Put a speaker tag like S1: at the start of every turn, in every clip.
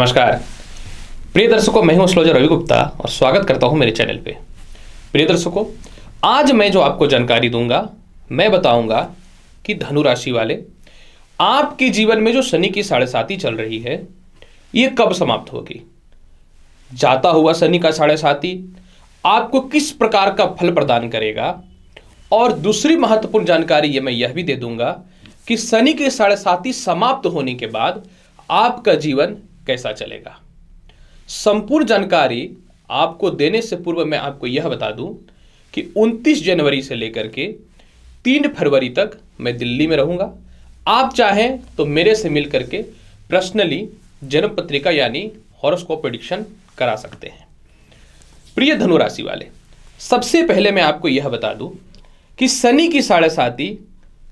S1: नमस्कार प्रिय दर्शकों, मैं हूं एस्ट्रोलॉजर रवि गुप्ता और स्वागत करता हूं मेरे चैनल पे। प्रिय दर्शकों, आज मैं जो आपको जानकारी दूंगा, मैं बताऊंगा कि धनु राशि वाले आपके जीवन में जो शनि की साढ़े साती चल रही है ये कब समाप्त होगी। जाता हुआ शनि का साढ़े साती आपको किस प्रकार का फल प्रदान करेगा, और दूसरी महत्वपूर्ण जानकारी ये मैं यह भी दे दूंगा कि शनि के साढ़े साती समाप्त होने के बाद आपका जीवन कैसा चलेगा। संपूर्ण जानकारी आपको देने से पूर्व मैं आपको यह बता दूं कि 29 जनवरी से लेकर के 3 फरवरी तक मैं दिल्ली में रहूंगा। आप चाहें तो मेरे से मिल करके पर्सनली जन्म पत्रिका यानी हॉरोस्कोप प्रेडिक्शन करा सकते हैं। प्रिय धनु राशि वाले, सबसे पहले मैं आपको यह बता दूं कि शनि की साढ़े साती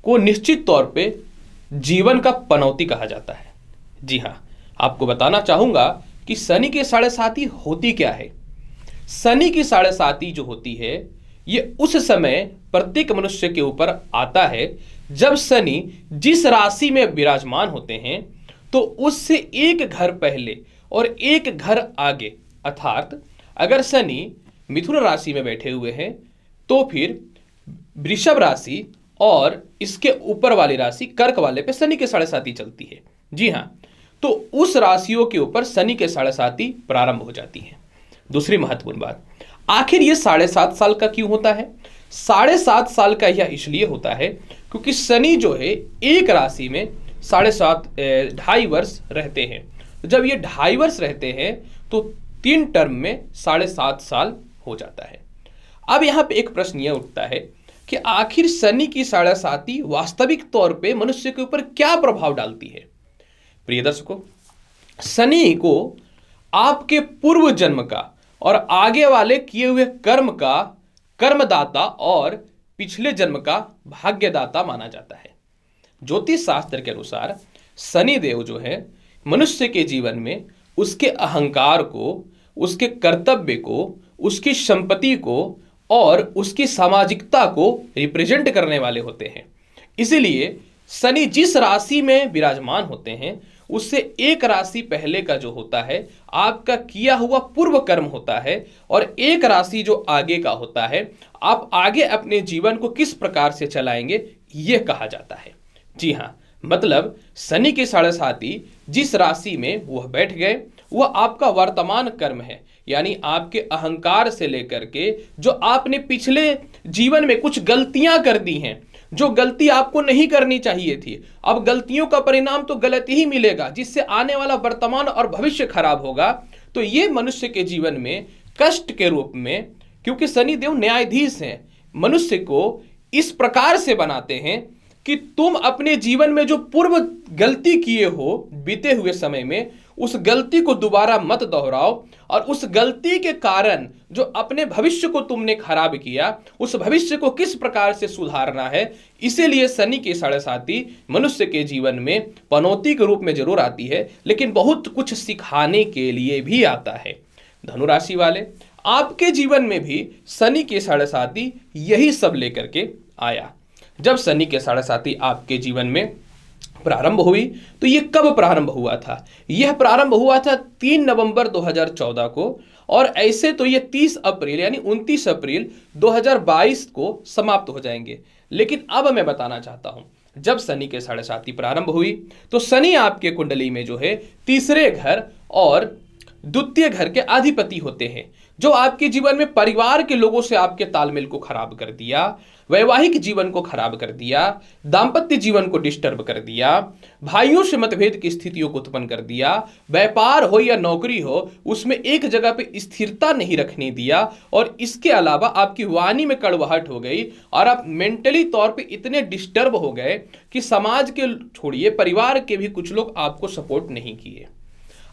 S1: को निश्चित तौर पे जीवन का पनौती कहा जाता है। जी हाँ, आपको बताना चाहूंगा कि शनि की साढ़े साती होती क्या है। शनि की साढ़े साती जो होती है ये उस समय प्रत्येक मनुष्य के ऊपर आता है जब शनि जिस राशि में विराजमान होते हैं तो उससे एक घर पहले और एक घर आगे, अर्थात अगर शनि मिथुन राशि में बैठे हुए हैं तो फिर वृषभ राशि और इसके ऊपर वाली राशि कर्क वाले पे शनि के साढ़े साती चलती है। जी हाँ, तो उस राशियों के ऊपर शनि के साढ़े साती प्रारंभ हो जाती है। दूसरी महत्वपूर्ण बात, आखिर ये 7.5 साल का क्यों होता है। 7.5 साल का यह इसलिए होता है क्योंकि शनि जो है एक राशि में 2.5 वर्ष रहते हैं। जब ये 2.5 वर्ष रहते हैं तो 3 टर्म में 7.5 साल हो जाता है। अब यहाँ पे एक प्रश्न यह उठता है कि आखिर शनि की साढ़े साती वास्तविक तौर पे मनुष्य के ऊपर क्या प्रभाव डालती है। प्रिय दर्शकों, शनि को आपके पूर्व जन्म का और आगे वाले किए हुए कर्म का कर्मदाता और पिछले जन्म का भाग्यदाता माना जाता है। ज्योतिष शास्त्र के अनुसार शनि देव जो है मनुष्य के जीवन में उसके अहंकार को, उसके कर्तव्य को, उसकी संपत्ति को और उसकी सामाजिकता को रिप्रेजेंट करने वाले होते हैं। इसीलिए शनि जिस राशि में विराजमान होते हैं उससे एक राशि पहले का जो होता है आपका किया हुआ पूर्व कर्म होता है, और एक राशि जो आगे का होता है आप आगे अपने जीवन को किस प्रकार से चलाएंगे यह कहा जाता है। जी हाँ, मतलब शनि के साढ़े साती जिस राशि में वह बैठ गए वह आपका वर्तमान कर्म है, यानी आपके अहंकार से लेकर के जो आपने पिछले जीवन में कुछ गलतियां कर दी हैं, जो गलती आपको नहीं करनी चाहिए थी, अब गलतियों का परिणाम तो गलत ही मिलेगा जिससे आने वाला वर्तमान और भविष्य खराब होगा। तो ये मनुष्य के जीवन में कष्ट के रूप में, क्योंकि शनि देव न्यायाधीश हैं, मनुष्य को इस प्रकार से बनाते हैं कि तुम अपने जीवन में जो पूर्व गलती किए हो बीते हुए समय में उस गलती को दोबारा मत दोहराओ, और उस गलती के कारण जो अपने भविष्य को तुमने खराब किया उस भविष्य को किस प्रकार से सुधारना है। इसीलिए शनि की साढ़े साती मनुष्य के जीवन में पनौती के रूप में जरूर आती है, लेकिन बहुत कुछ सिखाने के लिए भी आता है। धनु राशि वाले, आपके जीवन में भी शनि की साढ़े साती यही सब लेकर के आया। जब शनि के साढ़े साती आपके जीवन में प्रारंभ हुई तो यह कब प्रारंभ हुआ था। यह प्रारंभ हुआ था 3 नवंबर 2014 को, और ऐसे तो यह 30 अप्रैल यानी 29 अप्रैल 2022 को समाप्त हो जाएंगे। लेकिन अब मैं बताना चाहता हूं, जब शनि के साढ़े साती प्रारंभ हुई तो शनि आपके कुंडली में जो है तीसरे घर और द्वितीय घर के अधिपति होते हैं, जो आपके जीवन में परिवार के लोगों से आपके तालमेल को खराब कर दिया, वैवाहिक जीवन को खराब कर दिया, दाम्पत्य जीवन को डिस्टर्ब कर दिया, भाइयों से मतभेद की स्थितियों को उत्पन्न कर दिया, व्यापार हो या नौकरी हो उसमें एक जगह पे स्थिरता नहीं रखने दिया, और इसके अलावा आपकी वाणी में कड़वाहट हो गई और आप मेंटली तौर पे इतने डिस्टर्ब हो गए कि समाज के छोड़िए परिवार के भी कुछ लोग आपको सपोर्ट नहीं किए।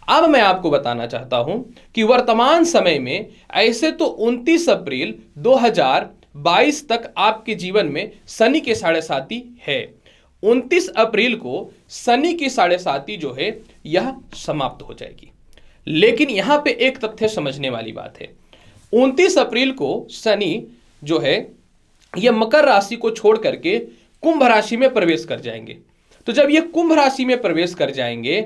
S1: अब मैं आपको बताना चाहता हूं कि वर्तमान समय में ऐसे तो 29 अप्रैल 2022 तक आपके जीवन में शनि के साढ़े साती है। 29 अप्रैल को शनि की साढ़े साती जो है यह समाप्त हो जाएगी। लेकिन यहां पे एक तथ्य समझने वाली बात है। 29 अप्रैल को शनि जो है यह मकर राशि को छोड़ करके कुंभ राशि में प्रवेश कर जाएंगे। तो जब ये कुंभ राशि में प्रवेश कर जाएंगे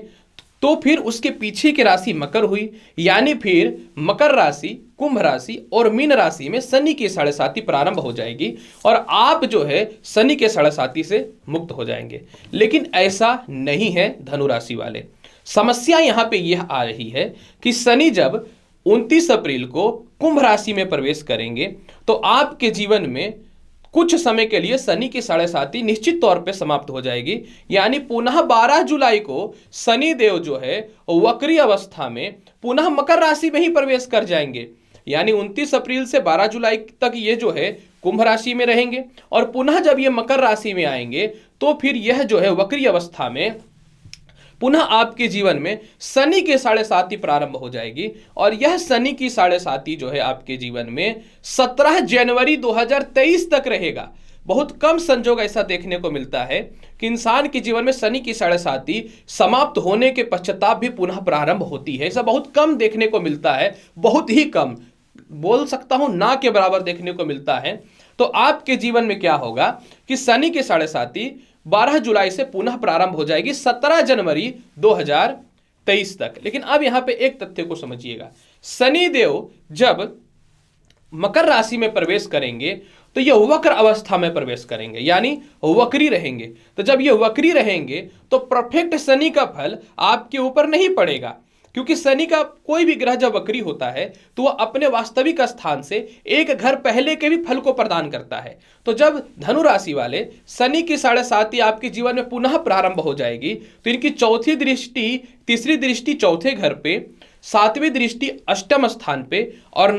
S1: तो फिर उसके पीछे की राशि मकर हुई, यानी फिर मकर राशि, कुंभ राशि और मीन राशि में शनि की साढ़े साती प्रारंभ हो जाएगी और आप जो है शनि के साढ़े साती से मुक्त हो जाएंगे। लेकिन ऐसा नहीं है धनु राशि वाले। समस्या यहां पे यह आ रही है कि शनि जब 29 अप्रैल को कुंभ राशि में प्रवेश करेंगे तो आपके जीवन में कुछ समय के लिए शनि की साढ़े साती निश्चित तौर पे समाप्त हो जाएगी, यानी पुनः 12 जुलाई को शनि देव जो है वक्री अवस्था में पुनः मकर राशि में ही प्रवेश कर जाएंगे। यानी 29 अप्रैल से 12 जुलाई तक ये जो है कुंभ राशि में रहेंगे और पुनः जब ये मकर राशि में आएंगे तो फिर यह जो है वक्री अवस्था में पुनः आपके जीवन में शनि के साढ़े साती प्रारंभ हो जाएगी और यह शनि की साढ़े साती जो है आपके जीवन में 17 जनवरी 2023 तक रहेगा। बहुत कम संजोग ऐसा देखने को मिलता है कि इंसान के जीवन में शनि की साढ़े साती समाप्त होने के पश्चाताप भी पुनः प्रारंभ होती है। ऐसा बहुत कम देखने को मिलता है, बहुत ही कम, बोल सकता हूं ना के बराबर देखने को मिलता है। तो आपके जीवन में क्या होगा कि शनि के साढ़े साती 12 जुलाई से पुनः प्रारंभ हो जाएगी 17 जनवरी 2023 तक। लेकिन अब यहां पे एक तथ्य को समझिएगा, शनि देव जब मकर राशि में प्रवेश करेंगे तो यह वक्र अवस्था में प्रवेश करेंगे, यानी वक्री रहेंगे। तो जब ये वक्री रहेंगे तो परफेक्ट शनि का फल आपके ऊपर नहीं पड़ेगा, क्योंकि शनि का कोई भी ग्रह जब वक्री होता है तो वह अपने वास्तविक स्थान से एक घर पहले के भी फल को प्रदान करता है। तो जब धनु राशि वाले शनि की साढ़े साती आपके जीवन में पुनः प्रारंभ हो जाएगी तो इनकी चौथी दृष्टि, तीसरी दृष्टि चौथे घर पे, सातवीं दृष्टि अष्टम स्थान पे और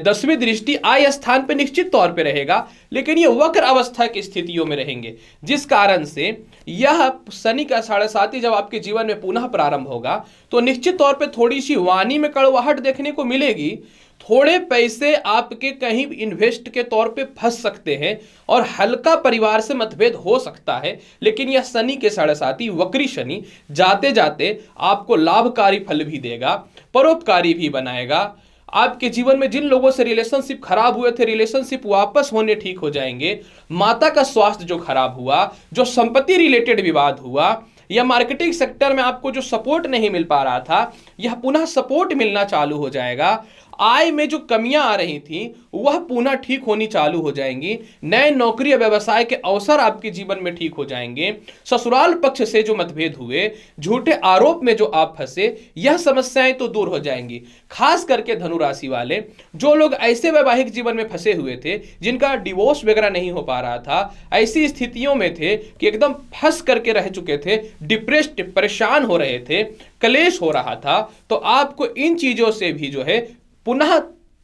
S1: 10वीं दृष्टि आय स्थान पे निश्चित तौर पे रहेगा। लेकिन ये वक्र अवस्था की स्थितियों में रहेंगे, जिस कारण से यह शनि का साढ़े साती जब आपके जीवन में पुनः प्रारंभ होगा तो निश्चित तौर पे थोड़ी सी वाणी में कड़वाहट देखने को मिलेगी। थोड़े पैसे आपके कहीं इन्वेस्ट के तौर पे फंस सकते हैं और हल्का परिवार से मतभेद हो सकता है। लेकिन यह शनि के साढ़े साती वक्री शनि जाते जाते आपको लाभकारी फल भी देगा, परोपकारी भी बनाएगा। आपके जीवन में जिन लोगों से रिलेशनशिप खराब हुए थे, रिलेशनशिप वापस होने ठीक हो जाएंगे। माता का स्वास्थ्य जो खराब हुआ, जो संपत्ति रिलेटेड विवाद हुआ या मार्केटिंग सेक्टर में आपको जो सपोर्ट नहीं मिल पा रहा था, यह पुनः सपोर्ट मिलना चालू हो जाएगा। आय में जो कमियां आ रही थी वह पुनः ठीक होनी चालू हो जाएंगी। नए नौकरी या व्यवसाय के अवसर आपके जीवन में ठीक हो जाएंगे। ससुराल पक्ष से जो मतभेद हुए, झूठे आरोप में जो आप फंसे, यह समस्याएं तो दूर हो जाएंगी। खास करके धनु राशि वाले जो लोग ऐसे वैवाहिक जीवन में फंसे हुए थे जिनका डिवोर्स वगैरह नहीं हो पा रहा था, ऐसी स्थितियों में थे कि एकदम फंस करके रह चुके थे, डिप्रेस्ड, परेशान हो रहे थे, कलेश हो रहा था, तो आपको इन चीजों से भी जो है पुनः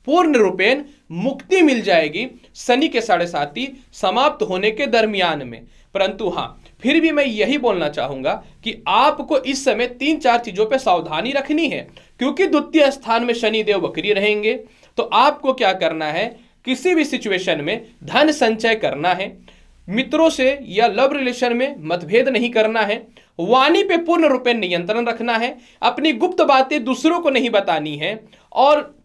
S1: पूर्ण रूपेण मुक्ति मिल जाएगी शनि के साढ़े साती समाप्त होने के दरमियान में। परंतु हां, फिर भी मैं यही बोलना चाहूंगा कि आपको इस समय 3-4 चीजों पे सावधानी रखनी है, क्योंकि द्वितीय स्थान में शनि देव वक्री रहेंगे। तो आपको क्या करना है, किसी भी सिचुएशन में धन संचय करना है, मित्रों से या लव रिलेशन में मतभेद नहीं करना है, वाणी पे पूर्ण रूपेण नियंत्रण रखना है, अपनी गुप्त बातें दूसरों को नहीं बतानी है और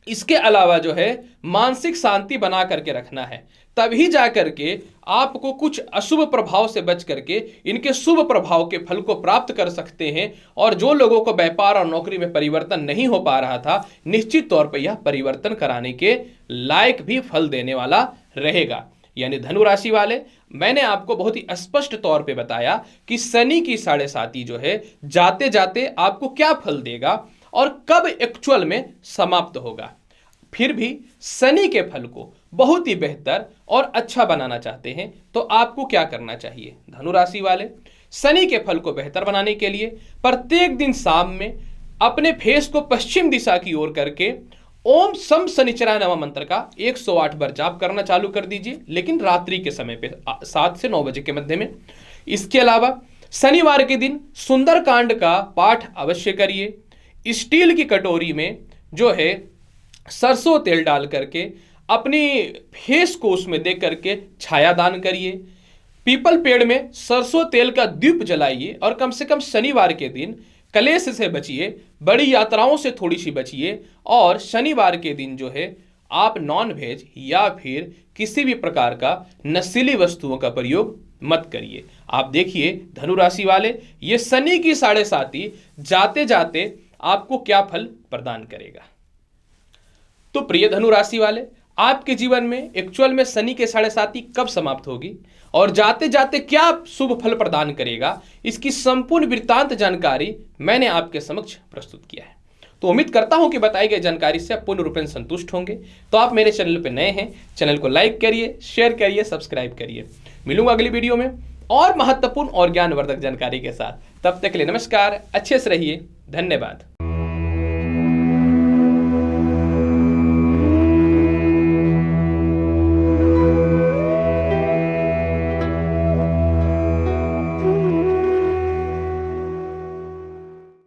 S1: इसके अलावा जो है मानसिक शांति बना करके रखना है। तभी जाकर के आपको कुछ अशुभ प्रभाव से बच करके इनके शुभ प्रभाव के फल को प्राप्त कर सकते हैं। और जो लोगों को व्यापार और नौकरी में परिवर्तन नहीं हो पा रहा था, निश्चित तौर पर यह परिवर्तन कराने के लायक भी फल देने वाला रहेगा। यानी धनु राशि वाले, मैंने आपको बहुत ही स्पष्ट तौर पे बताया कि शनि की साढ़े साती जो है जाते जाते आपको क्या फल देगा और कब एक्चुअल में समाप्त होगा। फिर भी शनि के फल को बहुत ही बेहतर और अच्छा बनाना चाहते हैं तो आपको क्या करना चाहिए धनु राशि वाले? शनि के फल को बेहतर बनाने के लिए प्रत्येक दिन शाम में अपने फेस को पश्चिम दिशा की ओर करके ओम सम शनिचराय नमः मंत्र का 108 बार जाप करना चालू कर दीजिए, लेकिन रात्रि के समय पे 7 से 9 बजे के मध्य में। इसके अलावा शनिवार के दिन सुंदरकांड का पाठ अवश्य करिए। स्टील की कटोरी में जो है सरसों तेल डाल करके अपनी फेस को उसमें दे करके छाया दान करिए। पीपल पेड़ में सरसों तेल का दीप जलाइए और कम से कम शनिवार के दिन कलेश से बचिए, बड़ी यात्राओं से थोड़ी सी बचिए और शनिवार के दिन जो है आप नॉन वेज या फिर किसी भी प्रकार का नशीली वस्तुओं का प्रयोग मत करिए। आप देखिए धनु राशि वाले, ये शनि की 7.5 जाते जाते आपको क्या फल प्रदान करेगा। तो प्रिय धनु राशि वाले, आपके जीवन में एक्चुअल में शनि के 7.5 कब समाप्त होगी और जाते जाते क्या शुभ फल प्रदान करेगा, इसकी संपूर्ण वृत्तांत जानकारी मैंने आपके समक्ष प्रस्तुत किया है। तो उम्मीद करता हूं कि बताई गई जानकारी से आप पूर्ण रूपेण संतुष्ट होंगे। तो आप मेरे चैनल पर नए हैं, चैनल को लाइक करिए, शेयर करिए, सब्सक्राइब करिए। मिलूंगा अगली वीडियो में और महत्वपूर्ण और ज्ञानवर्धक जानकारी के साथ। तब तक के लिए नमस्कार, अच्छे से रहिए, धन्यवाद।